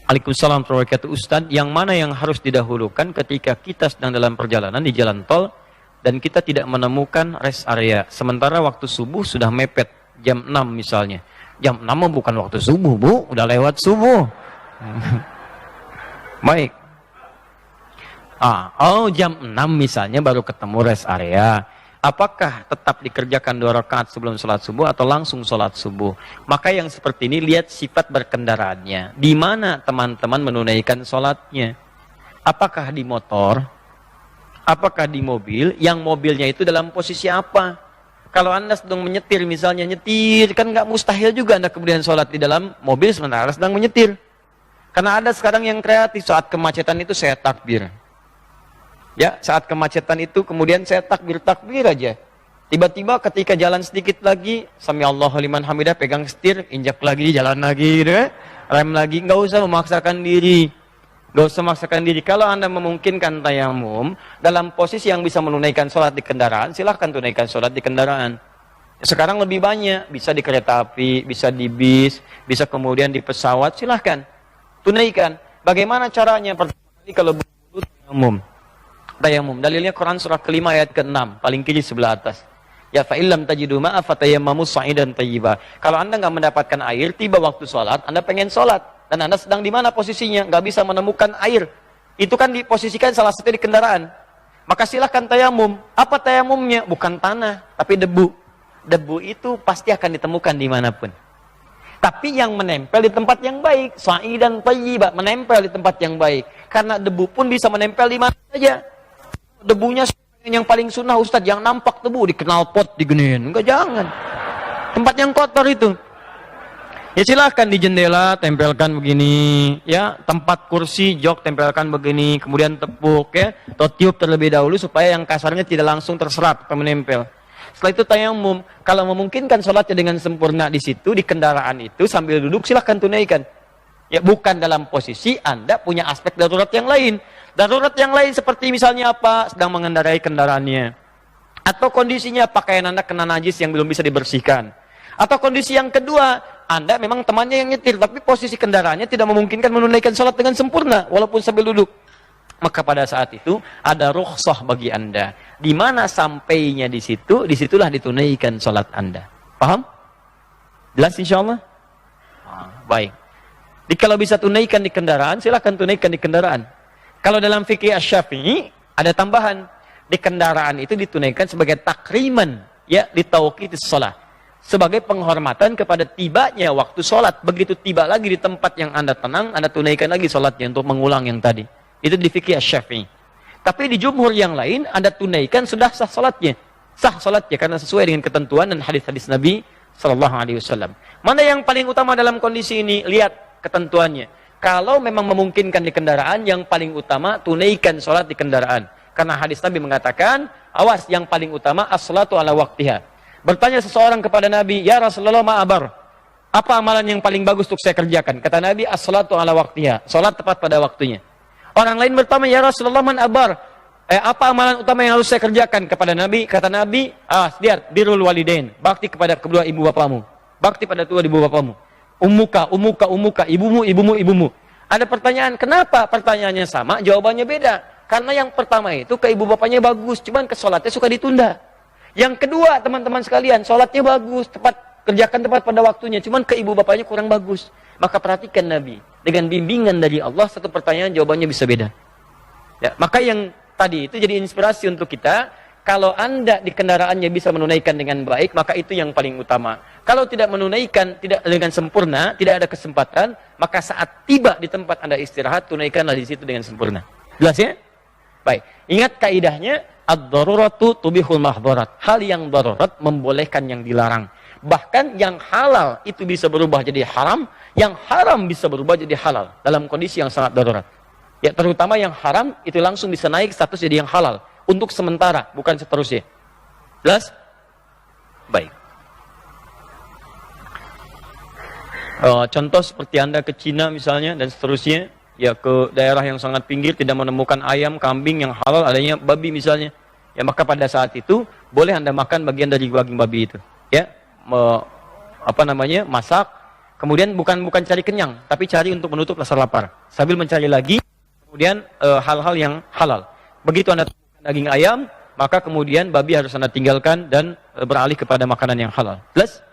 Waalaikumsalam warahmatullahi wabarakatuh. Ustaz, yang mana yang harus didahulukan ketika kita sedang dalam perjalanan di jalan tol dan kita tidak menemukan rest area, sementara waktu subuh sudah mepet, jam 6 misalnya. Jam 6 bukan waktu subuh, Bu, udah lewat subuh. Baik. Jam 6 misalnya baru ketemu rest area. Apakah tetap dikerjakan 2 rakaat sebelum sholat subuh atau langsung sholat subuh? Maka yang seperti ini lihat sifat berkendaraannya. Di mana teman-teman menunaikan sholatnya? Apakah di motor? Apakah di mobil? Yang mobilnya itu dalam posisi apa? Kalau Anda sedang menyetir, misalnya nyetir, kan nggak mustahil juga Anda kemudian sholat di dalam mobil sementara sedang menyetir. Karena ada sekarang yang kreatif, saat kemacetan itu saya takbir. Ya, saat kemacetan itu kemudian saya takbir aja. Tiba-tiba ketika jalan sedikit lagi, sami Allahu liman hamidah, pegang setir, injak lagi, jalan lagi, rem lagi, nggak usah memaksakan diri. Nggak usah memaksakan diri. Kalau Anda memungkinkan tayamum, dalam posisi yang bisa menunaikan sholat di kendaraan, silahkan tunaikan sholat di kendaraan. Sekarang lebih banyak, bisa di kereta api, bisa di bis, bisa kemudian di pesawat, silahkan tunaikan. Bagaimana caranya? Pertama kali kalau berwudu tayamum. Dalilnya Quran surah kelima ayat ke-6, paling kiri sebelah atas. Ya fa illam tajidu ma'a fatayammamu sa'idan thayyiba. Kalau Anda nggak mendapatkan air, tiba waktu sholat, Anda pengen sholat dan Anda sedang di mana posisinya? Nggak bisa menemukan air. Itu kan diposisikan salah satu di kendaraan. Maka silahkan tayamum. Apa tayamumnya? Bukan tanah, tapi debu. Debu itu pasti akan ditemukan dimanapun. Tapi yang menempel di tempat yang baik, sa'idan thayyiba, menempel di tempat yang baik. Karena debu pun bisa menempel di mana saja. Debunya yang paling sunnah Ustadz, yang nampak debu di knalpot diginiin, enggak, jangan. Tempat yang kotor itu. Ya silahkan di jendela tempelkan begini, ya tempat kursi jok tempelkan begini, kemudian tepuk ya, atau tiup terlebih dahulu supaya yang kasarnya tidak langsung terserap atau menempel. Setelah itu tayamum, kalau memungkinkan sholatnya dengan sempurna di situ di kendaraan itu sambil duduk silahkan tunaikan. Ya bukan dalam posisi Anda punya aspek darurat yang lain. Darurat yang lain seperti misalnya apa? Sedang mengendarai kendaraannya. Atau kondisinya pakaian Anda kena najis yang belum bisa dibersihkan. Atau kondisi yang kedua, Anda memang temannya yang nyetir, tapi posisi kendaraannya tidak memungkinkan menunaikan sholat dengan sempurna, walaupun sambil duduk. Maka pada saat itu, ada rukhsah bagi Anda. Di mana sampainya di situ, disitulah ditunaikan sholat Anda. Paham? Jelas insya Allah? Baik. Jadi kalau bisa tunaikan di kendaraan, silahkan tunaikan di kendaraan. Kalau dalam fikih Asy-Syafi'i ada tambahan, di kendaraan itu ditunaikan sebagai takriman, ya, di tauqitis shalah, sebagai penghormatan kepada tibanya waktu sholat. Begitu tiba lagi di tempat yang Anda tenang, Anda tunaikan lagi sholatnya untuk mengulang yang tadi. Itu di fikih Asy-Syafi'i. Tapi di jumhur yang lain Anda tunaikan sudah sah sholatnya, karena sesuai dengan ketentuan dan hadis-hadis Nabi Sallallahu Alaihi Wasallam. Mana yang paling utama dalam kondisi ini? Lihat ketentuannya. Kalau memang memungkinkan di kendaraan, yang paling utama tunaikan sholat di kendaraan. Karena hadis Nabi mengatakan, awas, yang paling utama as-sholatu ala waktiha. Bertanya seseorang kepada Nabi, ya Rasulullah ma'abar, apa amalan yang paling bagus untuk saya kerjakan? Kata Nabi, as-sholatu ala waktiha, sholat tepat pada waktunya. Orang lain bertanya, ya Rasulullah man abar, apa amalan utama yang harus saya kerjakan? Kepada Nabi, kata Nabi, lihat, birrul walidain, bakti kepada kedua ibu bapamu, bakti pada kedua ibu bapamu. Umuka, ibumu. Ada pertanyaan, kenapa pertanyaannya sama, jawabannya beda? Karena yang pertama itu ke ibu bapaknya bagus, cuman ke sholatnya suka ditunda. Yang kedua, teman-teman sekalian, sholatnya bagus, kerjakan tepat pada waktunya, cuman ke ibu bapaknya kurang bagus. Maka perhatikan Nabi, dengan bimbingan dari Allah, satu pertanyaan jawabannya bisa beda. Ya, maka yang tadi itu jadi inspirasi untuk kita. Kalau Anda di kendaraannya bisa menunaikan dengan baik, maka itu yang paling utama. Kalau tidak menunaikan tidak dengan sempurna, tidak ada kesempatan, maka saat tiba di tempat Anda istirahat, tunaikanlah di situ dengan sempurna. Jelas ya? Baik. Ingat kaidahnya, ad-daruratu tubihul mahdharat. Hal yang darurat membolehkan yang dilarang. Bahkan yang halal itu bisa berubah jadi haram, yang haram bisa berubah jadi halal dalam kondisi yang sangat darurat. Ya, terutama yang haram itu langsung bisa naik status jadi yang halal. Untuk sementara, bukan seterusnya. Jelas? Baik. Contoh seperti Anda ke Cina misalnya, dan seterusnya, ya ke daerah yang sangat pinggir, tidak menemukan ayam, kambing yang halal, adanya babi misalnya. Ya maka pada saat itu, boleh Anda makan bagian dari daging babi itu. Ya, masak, Kemudian bukan cari kenyang, tapi cari untuk menutup rasa lapar. Sambil mencari lagi, kemudian hal-hal yang halal. Begitu Anda temukan daging ayam, maka kemudian babi harus Anda tinggalkan dan beralih kepada makanan yang halal. Plus